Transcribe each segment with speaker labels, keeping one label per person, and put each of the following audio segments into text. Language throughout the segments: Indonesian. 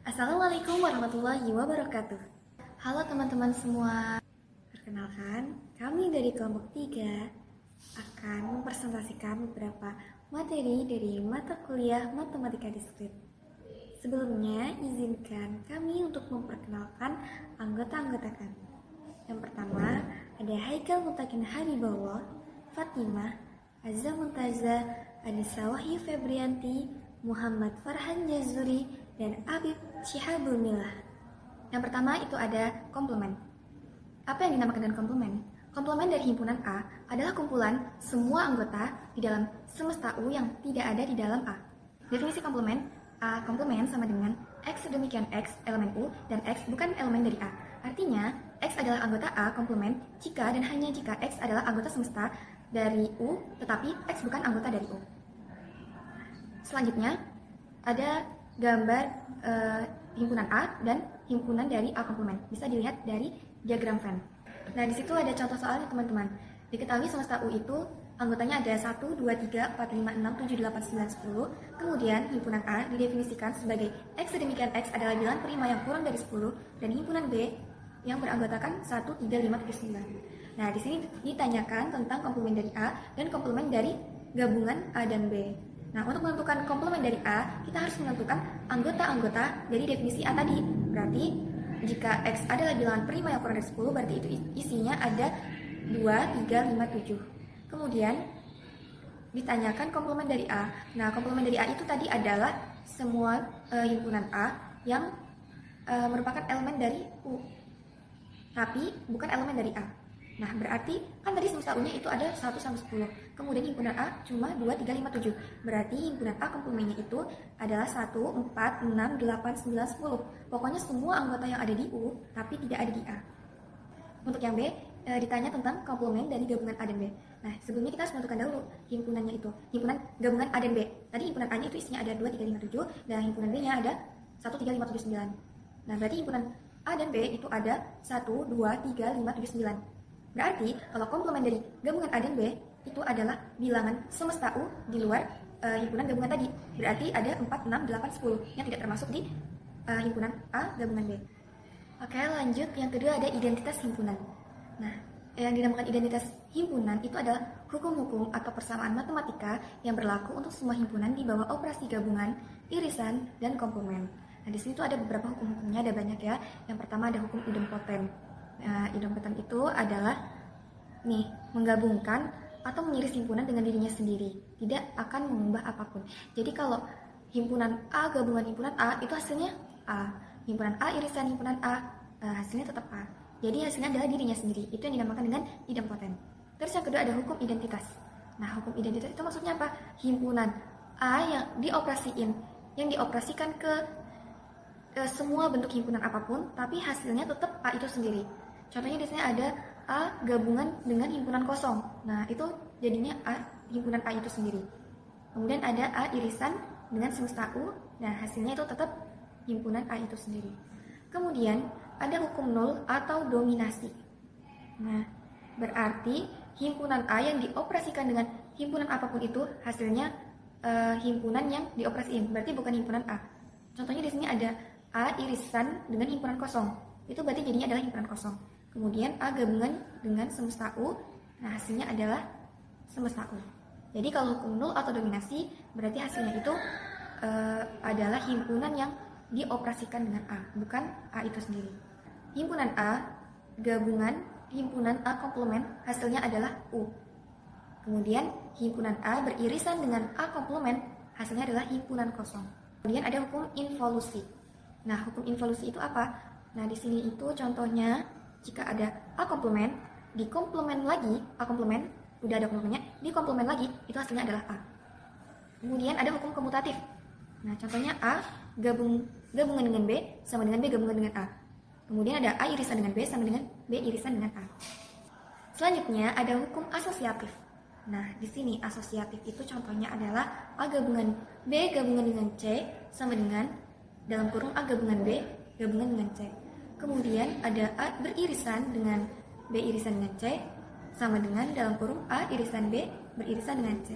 Speaker 1: Assalamualaikum warahmatullahi wabarakatuh. Halo teman-teman semua. Perkenalkan, kami dari kelompok 3 akan mempresentasikan beberapa materi dari mata kuliah Matematika Diskrit. Sebelumnya, izinkan kami untuk memperkenalkan anggota-anggota kami. Yang pertama, ada Haikal Mutakin Habibullah, Fatimah, Azza Muntaza, Anissa Wahyu Febrianti, Muhammad Farhan Jazuri, dan Abib Syihabul Milah. Yang pertama itu ada komplement. Apa yang dinamakan dengan komplement? Komplement dari himpunan A adalah kumpulan semua anggota di dalam semesta U yang tidak ada di dalam A. Definisi komplement, A komplement sama dengan X demikian X elemen U dan X bukan elemen dari A. Artinya, X adalah anggota A komplement jika dan hanya jika X adalah anggota semesta dari U tetapi X bukan anggota dari U. Selanjutnya, ada gambar himpunan A dan himpunan dari A komplement. Bisa dilihat dari diagram Venn. Nah, di situ ada contoh soalnya, teman-teman. Diketahui semesta U itu anggotanya ada 1, 2, 3, 4, 5, 6, 7, 8, 9, 10. Kemudian himpunan A didefinisikan sebagai X sedemikian X adalah bilangan prima yang kurang dari 10 dan himpunan B yang beranggotakan 1, 3, 5, 7, 9. Nah, di sini ditanyakan tentang komplement dari A dan komplement dari gabungan A dan B. Nah, untuk menentukan komplement dari A, kita harus menentukan anggota-anggota dari definisi A tadi. Berarti, jika X adalah bilangan prima yang kurang dari 10, berarti itu isinya ada 2, 3, 5, 7. Kemudian, ditanyakan komplement dari A. Nah, komplement dari A itu tadi adalah semua himpunan A yang merupakan elemen dari U, tapi bukan elemen dari A. Nah, berarti kan tadi semesta U-nya itu ada 1 sampai 10. Kemudian himpunan A cuma 2, 3, 5, 7. Berarti himpunan A komplemennya itu adalah 1, 4, 6, 8, 9, 10. Pokoknya semua anggota yang ada di U tapi tidak ada di A. Untuk yang B, ditanya tentang komplement dari gabungan A dan B. Nah, sebelumnya kita harus menentukan dahulu himpunannya itu. Himpunan gabungan A dan B. Tadi himpunan A-nya itu isinya ada 2, 3, 5, 7 dan himpunan B-nya ada 1, 3, 5, 7, 9. Nah, berarti himpunan A dan B itu ada 1, 2, 3, 5, 7, 9. Berarti kalau komplement dari gabungan A dan B itu adalah bilangan semesta U di luar himpunan gabungan tadi. Berarti ada 4, 6, 8, 10 yang tidak termasuk di himpunan A gabungan B. Oke, lanjut. Yang kedua ada identitas himpunan. Nah, yang dinamakan identitas himpunan itu adalah hukum-hukum atau persamaan matematika yang berlaku untuk semua himpunan di bawah operasi gabungan, irisan, dan komplement. Nah, di sini tuh ada beberapa hukum-hukumnya, ada banyak ya. Yang pertama ada hukum idempoten. Idempoten itu adalah menggabungkan atau mengiris himpunan dengan dirinya sendiri, tidak akan mengubah apapun. Jadi kalau himpunan A gabungan himpunan A itu hasilnya A, himpunan A irisan himpunan A hasilnya tetap A. Jadi hasilnya adalah dirinya sendiri. Itu yang dinamakan dengan idempoten. Terus yang kedua ada hukum identitas. Nah, hukum identitas itu maksudnya apa? Himpunan A yang dioperasikan ke semua bentuk himpunan apapun, tapi hasilnya tetap A itu sendiri. Contohnya di sini ada A gabungan dengan himpunan kosong. Nah, itu jadinya A, himpunan A itu sendiri. Kemudian ada A irisan dengan semesta U. Nah, hasilnya itu tetap himpunan A itu sendiri. Kemudian ada hukum nol atau dominasi. Nah, berarti himpunan A yang dioperasikan dengan himpunan apapun itu hasilnya himpunan yang dioperasiin. Berarti bukan himpunan A. Contohnya di sini ada A irisan dengan himpunan kosong. Itu berarti jadinya adalah himpunan kosong. Kemudian A gabungan dengan semesta U. Nah, hasilnya adalah semesta U. Jadi kalau hukum nol atau dominasi berarti hasilnya itu adalah himpunan yang dioperasikan dengan A, bukan A itu sendiri. Himpunan A gabungan himpunan A komplement hasilnya adalah U. Kemudian himpunan A beririsan dengan A komplement hasilnya adalah himpunan kosong. Kemudian ada hukum involusi. Nah, hukum involusi itu apa? Nah, di sini itu contohnya jika ada A komplement, di komplement lagi A komplement, udah ada komplementnya, di komplement lagi itu hasilnya adalah A. Kemudian ada hukum komutatif. Nah, contohnya A gabungan dengan B sama dengan B gabungan dengan A. Kemudian ada A irisan dengan B sama dengan B irisan dengan A. Selanjutnya ada hukum asosiatif. Nah, di sini asosiatif itu contohnya adalah A gabungan B gabungan dengan C sama dengan dalam kurung A gabungan B gabungan dengan C. Kemudian ada A beririsan dengan B irisan dengan C sama dengan dalam kurung A irisan B beririsan dengan C.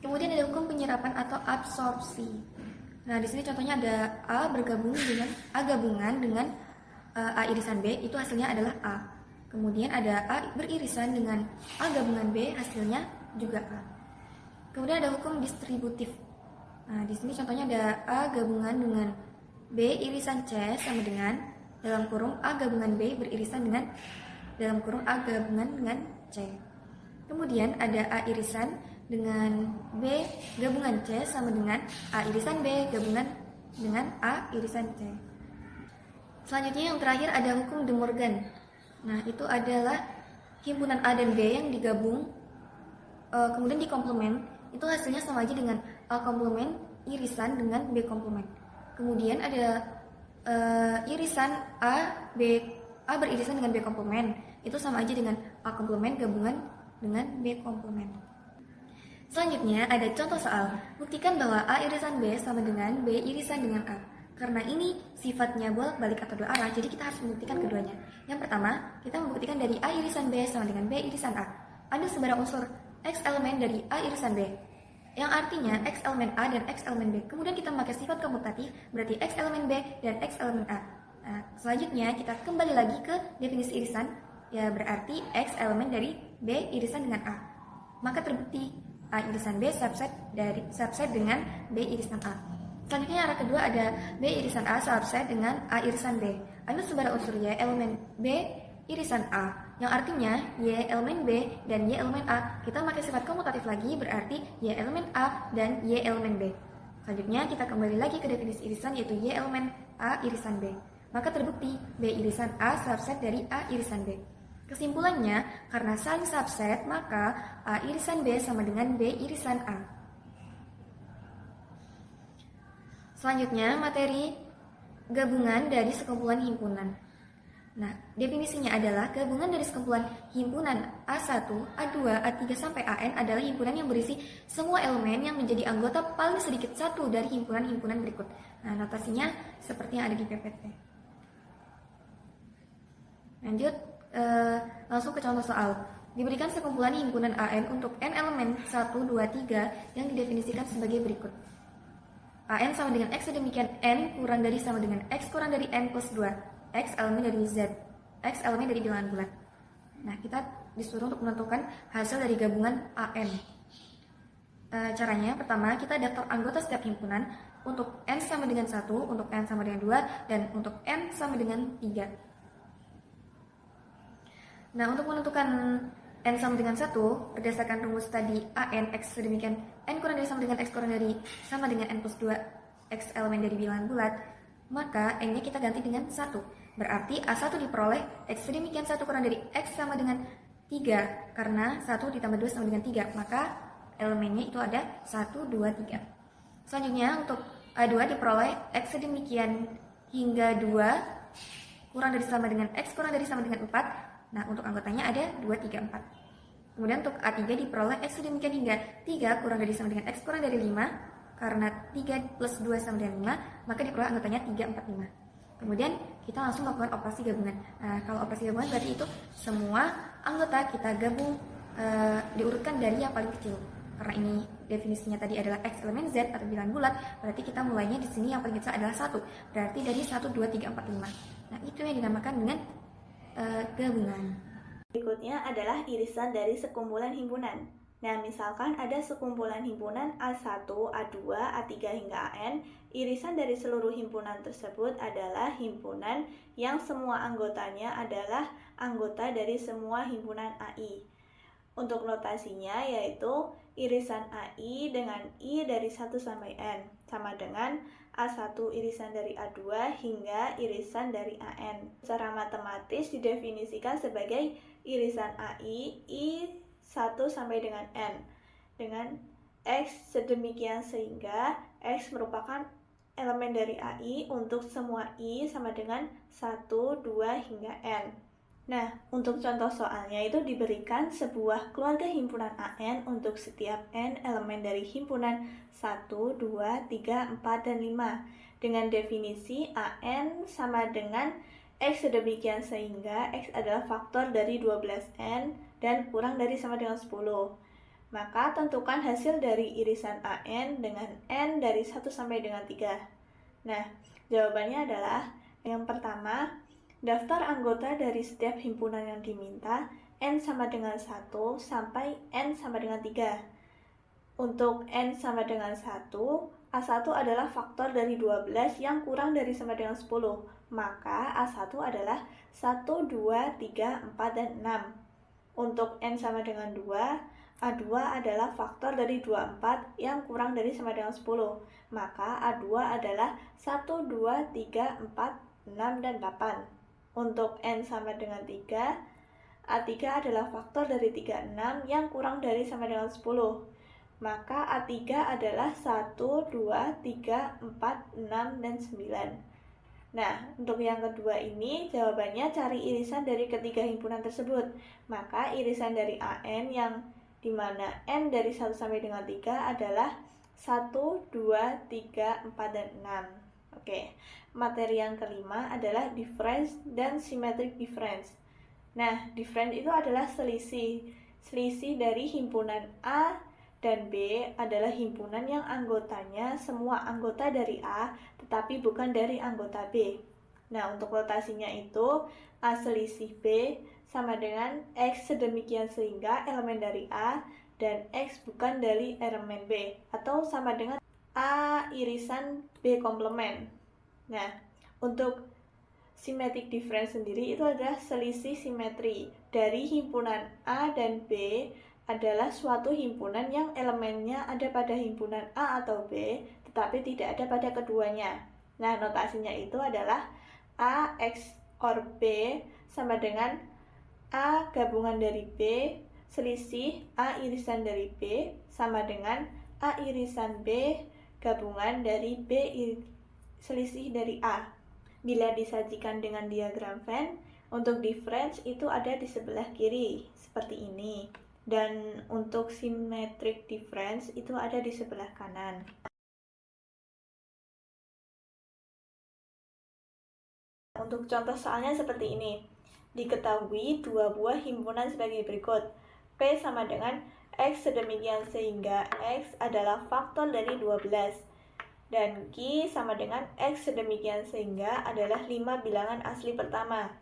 Speaker 1: Kemudian ada hukum penyerapan atau absorpsi. Nah, di sini contohnya ada A gabungan dengan A irisan B, itu hasilnya adalah A. Kemudian ada A beririsan dengan A gabungan B, hasilnya juga A. Kemudian ada hukum distributif. Nah, di sini contohnya ada A gabungan dengan B irisan C sama dengan dalam kurung A gabungan B beririsan dengan dalam kurung A gabungan dengan C. Kemudian ada A irisan dengan B gabungan C sama dengan A irisan B gabungan dengan A irisan C. Selanjutnya yang terakhir ada hukum De Morgan. Nah, itu adalah himpunan A dan B yang digabung kemudian dikomplement, itu hasilnya sama aja dengan A komplement irisan dengan B komplement. Kemudian ada irisan A beririsan dengan B komplement, itu sama aja dengan A komplement gabungan dengan B komplement. Selanjutnya ada contoh soal, buktikan bahwa A irisan B sama dengan B irisan dengan A. Karena ini sifatnya bolak-balik atau dua arah, jadi kita harus membuktikan keduanya. Yang pertama, kita membuktikan dari A irisan B sama dengan B irisan A. Ada sebarang unsur X elemen dari A irisan B, yang artinya X elemen A dan X elemen B. Kemudian kita memakai sifat komutatif, berarti X elemen B dan X elemen A. Nah, selanjutnya kita kembali lagi ke definisi irisan, ya berarti X elemen dari B irisan dengan A. Maka terbukti A irisan B subset dengan B irisan A. Selanjutnya arah kedua ada B irisan A subset dengan A irisan B. Ada sebarang unsur Y elemen B irisan A, yang artinya Y elemen B dan Y elemen A. Kita pakai sifat komutatif lagi, berarti Y elemen A dan Y elemen B. Selanjutnya kita kembali lagi ke definisi irisan, yaitu Y elemen A irisan B. Maka terbukti B irisan A subset dari A irisan B. Kesimpulannya, karena saling subset, maka A irisan B sama dengan B irisan A. Selanjutnya, materi gabungan dari sekumpulan himpunan. Nah, definisinya adalah gabungan dari sekumpulan himpunan A1, A2, A3 sampai AN adalah himpunan yang berisi semua elemen yang menjadi anggota paling sedikit satu dari himpunan-himpunan berikut. Nah, notasinya seperti yang ada di PPT. Lanjut, langsung ke contoh soal. Diberikan sekumpulan himpunan AN untuk N elemen 1, 2, 3 yang didefinisikan sebagai berikut. AN sama dengan X sedemikian N kurang dari sama dengan X kurang dari N plus 2. X elemen dari Z, X elemen dari bilangan bulat. Nah, kita disuruh untuk menentukan hasil dari gabungan AN. Caranya, pertama kita daftar anggota setiap himpunan untuk N sama dengan 1, untuk N sama dengan 2, dan untuk N sama dengan 3. Nah, untuk menentukan N sama dengan 1, berdasarkan rumus tadi AN X sedemikian N kurang dari sama dengan X kurang dari sama dengan N plus 2 X elemen dari bilangan bulat, maka N-nya kita ganti dengan 1. Berarti A1 diperoleh X sedemikian 1 kurang dari X sama dengan 3, karena 1 ditambah 2 sama dengan 3, maka elemennya itu ada 1, 2, 3. Selanjutnya untuk A2 diperoleh X sedemikian hingga 2 kurang dari sama dengan X kurang dari sama dengan 4. Nah, untuk anggotanya ada 2, 3, 4. Kemudian untuk A3 diperoleh X sedemikian hingga 3 kurang dari sama dengan X kurang dari 5. Karena 3 plus 2 sama dengan 5, maka diperoleh anggotanya 3, 4, 5. Kemudian kita langsung melakukan operasi gabungan. Nah, kalau operasi gabungan berarti itu semua anggota kita gabung diurutkan dari yang paling kecil. Karena ini definisinya tadi adalah X elemen Z atau bilangan bulat, berarti kita mulainya di sini yang paling kecil adalah 1. Berarti dari 1, 2, 3, 4, 5. Nah, itu yang dinamakan dengan gabungan.
Speaker 2: Berikutnya adalah irisan dari sekumpulan himpunan. Nah, misalkan ada sekumpulan himpunan A1, A2, A3 hingga AN, irisan dari seluruh himpunan tersebut adalah himpunan yang semua anggotanya adalah anggota dari semua himpunan AI. Untuk notasinya yaitu irisan AI dengan I dari 1 sampai N, sama dengan A1 irisan dari A2 hingga irisan dari AN. Secara matematis didefinisikan sebagai irisan AI I1 sampai dengan N dengan X sedemikian sehingga X merupakan elemen dari AI untuk semua I sama dengan 1, 2 hingga N. Nah, untuk contoh soalnya itu diberikan sebuah keluarga himpunan AN untuk setiap N elemen dari himpunan 1, 2, 3, 4, dan 5 dengan definisi AN sama dengan X sedemikian sehingga X adalah faktor dari 12N dan kurang dari sama dengan 10. Maka tentukan hasil dari irisan AN dengan N dari 1 sampai dengan 3. Nah, jawabannya adalah yang pertama, daftar anggota dari setiap himpunan yang diminta N sama dengan 1 sampai N sama dengan 3. Untuk N sama dengan 1, A1 adalah faktor dari 12 yang kurang dari sama dengan 10. Maka A1 adalah 1, 2, 3, 4, dan 6. Untuk N sama dengan 2, A2 adalah faktor dari 24 yang kurang dari sama dengan 10. Maka A2 adalah 1, 2, 3, 4, 6, dan 8. Untuk N sama dengan 3, A3 adalah faktor dari 36 yang kurang dari sama dengan 10. Maka A3 adalah 1, 2, 3, 4, 6, dan 9. Nah, untuk yang kedua ini jawabannya cari irisan dari ketiga himpunan tersebut. Maka irisan dari AN yang dimana N dari 1 sampai dengan 3 adalah 1, 2, 3, 4, dan 6. Oke, materi yang kelima adalah difference dan symmetric difference. Nah, difference itu adalah selisih. Selisih dari himpunan A dan B adalah himpunan yang anggotanya semua anggota dari A, tetapi bukan dari anggota B. Nah, untuk rotasinya itu, A selisih B sama dengan X sedemikian sehingga elemen dari A dan X bukan dari elemen B, atau sama dengan A irisan B komplement. Nah, untuk symmetric difference sendiri itu adalah selisih simetri dari himpunan A dan B adalah suatu himpunan yang elemennya ada pada himpunan A atau B, tetapi tidak ada pada keduanya. Nah, notasinya itu adalah A X OR B sama dengan A gabungan dari B selisih A irisan dari B sama dengan A irisan B gabungan dari B selisih dari A. Bila disajikan dengan diagram Venn, untuk difference itu ada di sebelah kiri, seperti ini. Dan untuk symmetric difference itu ada di sebelah kanan. Untuk contoh soalnya seperti ini. Diketahui dua buah himpunan sebagai berikut. P sama dengan X sedemikian sehingga X adalah faktor dari 12. Dan Q sama dengan X sedemikian sehingga adalah 5 bilangan asli pertama.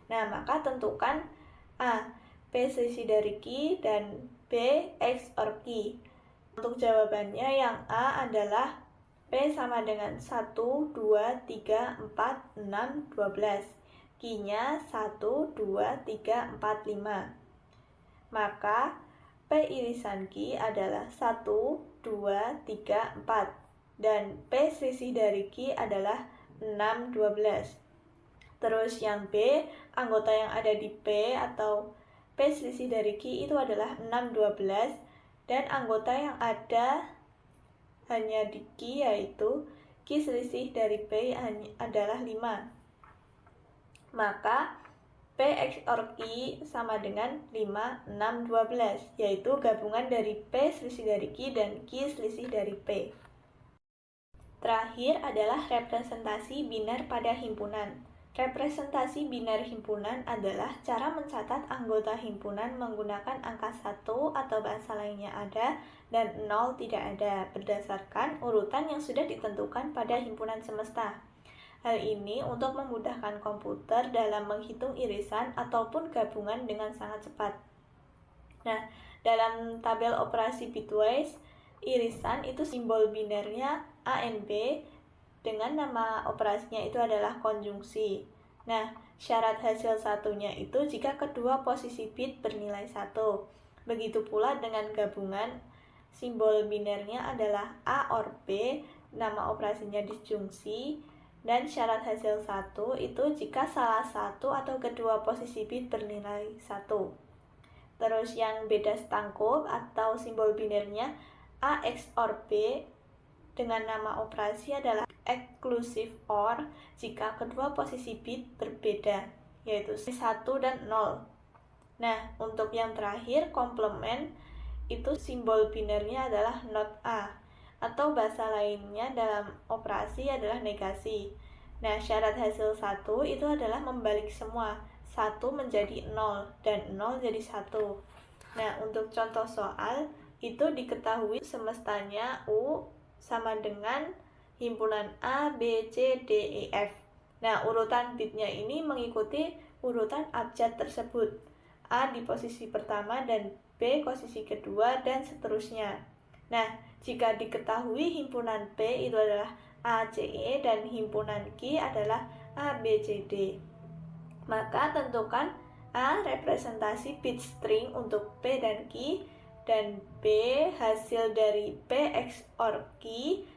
Speaker 2: Nah, maka tentukan A. P selisih dari Q dan B X OR Q. Untuk jawabannya yang A adalah P sama dengan 1, 2, 3, 4, 6, 12. Q-nya 1, 2, 3, 4, 5. Maka P irisan Q adalah 1, 2, 3, 4. Dan P selisih dari Q adalah 6, 12. Terus yang B, anggota yang ada di P atau P selisih dari Q itu adalah 6, 12. Dan anggota yang ada hanya di Q yaitu Q selisih dari P adalah 5. Maka P XOR Q sama dengan 5, 6, 12, yaitu gabungan dari P selisih dari Q dan Q selisih dari P. Terakhir adalah representasi biner pada himpunan. Representasi biner himpunan adalah cara mencatat anggota himpunan menggunakan angka 1 atau bahasa lainnya ada dan 0 tidak ada berdasarkan urutan yang sudah ditentukan pada himpunan semesta. Hal ini untuk memudahkan komputer dalam menghitung irisan ataupun gabungan dengan sangat cepat. Nah, dalam tabel operasi bitwise, irisan itu simbol binernya A and B dengan nama operasinya itu adalah konjungsi. Nah, syarat hasil satunya itu jika kedua posisi bit bernilai 1. Begitu pula dengan gabungan, simbol binernya adalah A or B, nama operasinya disjungsi, dan syarat hasil 1 itu jika salah satu atau kedua posisi bit bernilai 1. Terus yang beda stangkop atau simbol binernya A XOR B dengan nama operasi adalah exclusive OR jika kedua posisi bit berbeda, yaitu 1 dan 0. Nah, untuk yang terakhir, komplement, itu simbol binernya adalah not A, atau bahasa lainnya dalam operasi adalah negasi. Nah, syarat hasil 1 itu adalah membalik semua, 1 menjadi 0, dan 0 jadi 1. Nah, untuk contoh soal, itu diketahui semestanya U sama dengan himpunan A, B, C, D, E, F. Nah, urutan bitnya ini mengikuti urutan abjad tersebut. A di posisi pertama dan B posisi kedua dan seterusnya. Nah, jika diketahui himpunan P itu adalah A, C, E dan himpunan Q adalah A, B, C, D, maka tentukan A representasi bit string untuk P dan Q, dan B hasil dari P XOR Q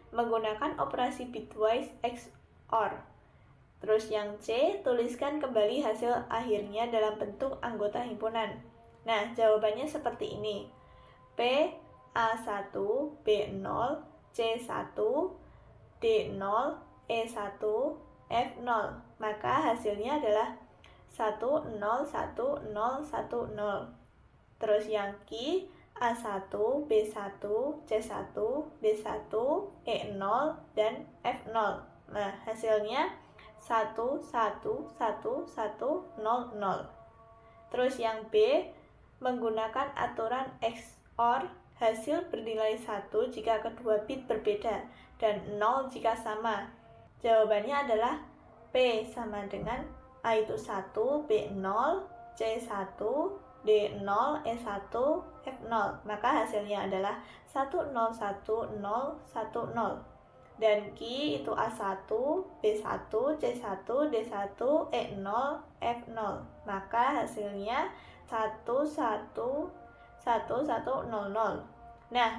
Speaker 2: menggunakan operasi bitwise XOR. Terus yang C, tuliskan kembali hasil akhirnya dalam bentuk anggota himpunan. Nah, jawabannya seperti ini. P A1, B0, C1, D0, E1, F0. Maka hasilnya adalah 1, 0, 1, 0, 1, 0. Terus yang Q, A1, B1, C1, D1, E0, dan F0. Nah, hasilnya 1, 1, 1, 1, 0, 0. Terus yang B, menggunakan aturan XOR, hasil bernilai 1 jika kedua bit berbeda dan 0 jika sama. Jawabannya adalah P sama dengan A itu 1, B0, C1, D0, E1, F0. Maka hasilnya adalah 1, 0, 1, 0, 1, 0. Dan Q itu A1, B1, C1, D1, E0, F0. Maka hasilnya 1, 1, 1, 1, 0, 0. Nah,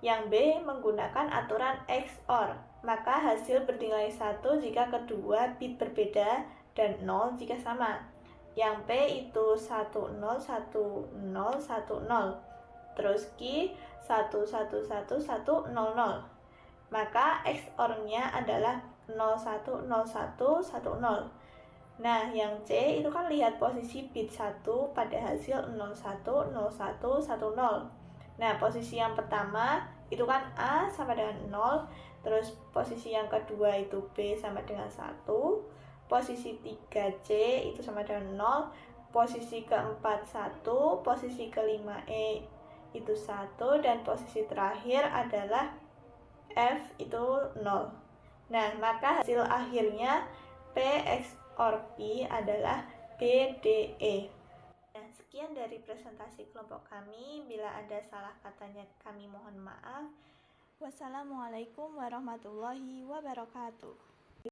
Speaker 2: yang B menggunakan aturan XOR. Maka hasil bernilai 1 jika kedua bit berbeda dan 0 jika sama. Yang P itu 1, 0, 1, 0, 1, 0. Terus Q 1, 1, 1, 1, 0, 0. Maka XOR-nya adalah 0, 1, 0, 1, 1, 0. Nah, yang C itu kan lihat posisi bit 1 pada hasil 0, 1, 0, 1, 1, 0. Nah, posisi yang pertama itu kan A sama dengan 0, terus posisi yang kedua itu B sama dengan 1, posisi 3C itu sama dengan 0, posisi keempat 1, posisi kelima E itu 1, dan posisi terakhir adalah F itu 0. Nah, maka hasil akhirnya P XOR P adalah B, D, E. Nah, sekian dari presentasi kelompok kami. Bila ada salah katanya kami mohon maaf. Wassalamualaikum warahmatullahi wabarakatuh.